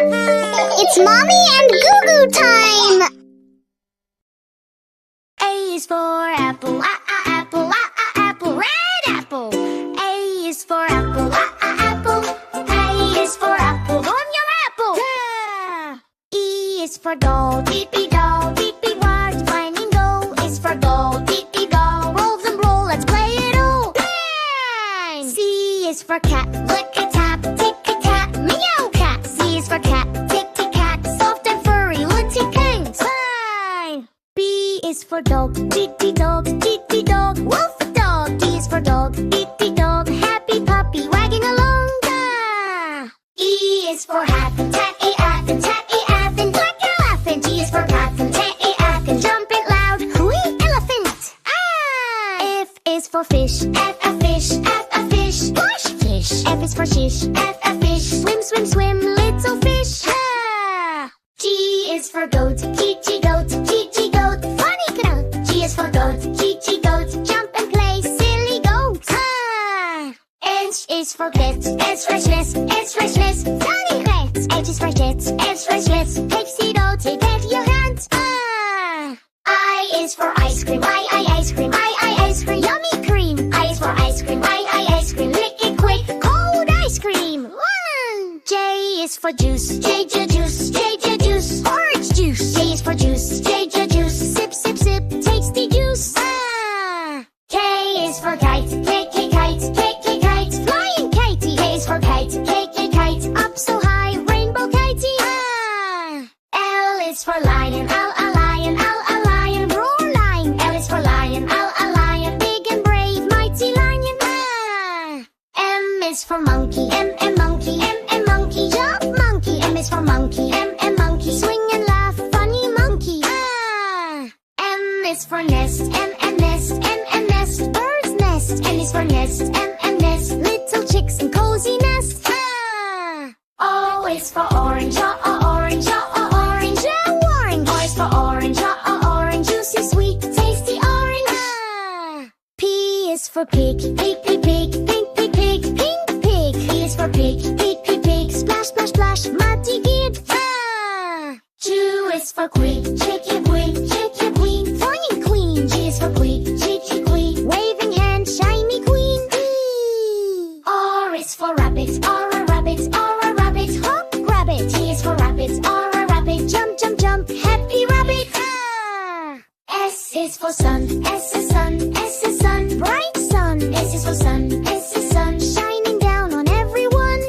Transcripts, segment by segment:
It's Mommy and Googoo time! A is for apple, apple, apple, red apple. A is for apple, apple. A is for apple, on your apple. Yeah. E is for doll, beep beep doll, beep beep word. Finding goal is for goal, beep beep doll. Roll them roll, let's play it all. Bang! C is for cat, lick a tap, tick a cat, meow cat. C is for cat, tick tick cat, soft and furry, little king. Fine. B is for dog, titty dog, wolf dog. D is for dog, titty dog, happy puppy wagging along. Da. E is for hat, tatty affen, black elephant. G is for cat, tatty affen, jumping loud, wee elephant. Ah. F is for fish, F a fish, splash fish. F is for shish, F a fish, swim, little fish. Ah. G is for goat, G goat, funny goat. G is for goat, G goat, jump and play, silly goat. Ah. H is for cat, S restless, funny cat. H is for cat, S restless, take seat out, take out your hand. Ah. I is for ice cream, I ice cream, yummy cream. I is for ice cream, I ice cream, lick it quick, cold ice cream. One. J is for juice, J juice, orange juice. J is for juice, J juice, sip, tasty juice. Ah. K is for kite, kite, flying kitey. K is for kite, kite, up so high, rainbow kitey. Ah. L is for lion, a lion, roar lion. L is for lion, a lion, big and brave, mighty lion. Ah. M is for monkey, M monkey, jump monkey. M is for monkey, M monkey, swing and laugh, funny monkey. Ah. N is for nest, M nest, bird's nest. N is for nest, M nest, little chicks in cozy nest. Ah. O is for orange, orange. O is for orange, juicy, sweet, tasty orange. Ah. P is for pig, pink pig. P is for pig, splash, muddy kid. Ah. Q is for queen, chicken queen, flying queen. G is for queen, waving hand, shiny queen. R is for rabbit, a rabbit, hop rabbit. T is for rabbit, a rabbit, jump, happy rabbit. Ah. S is for sun, bright sun. S is for sun, shining down on everyone.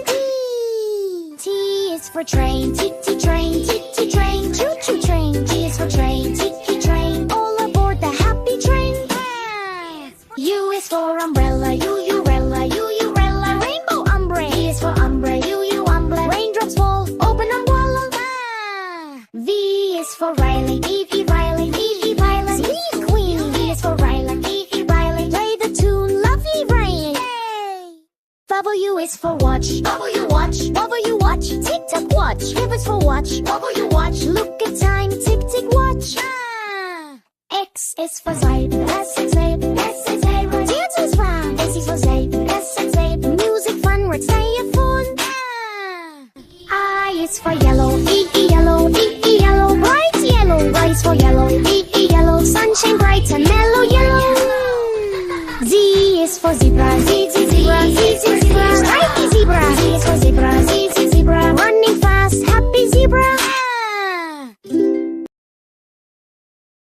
T is for train, train, choo-choo train. T is for train, train, all aboard the happy train. U is for umbrella, umbrella, rainbow umbrella. V is for umbrella, raindrops fall, open umbrella. V is for Riley, Riley, sweet queen. V is for Riley, play the tune, lovely rain. W is for watch, tick-tock watch. F is for watch, look at time, tick-tick watch. Ah. X is for zebra, S is zebra, Turtle's frown. S is for zebra, S is zebra, music fun, words say a phone. Ah. I is for yellow, yellow, bright yellow. Y is for yellow, yellow, sunshine bright and mellow yellow. Z is for zebra,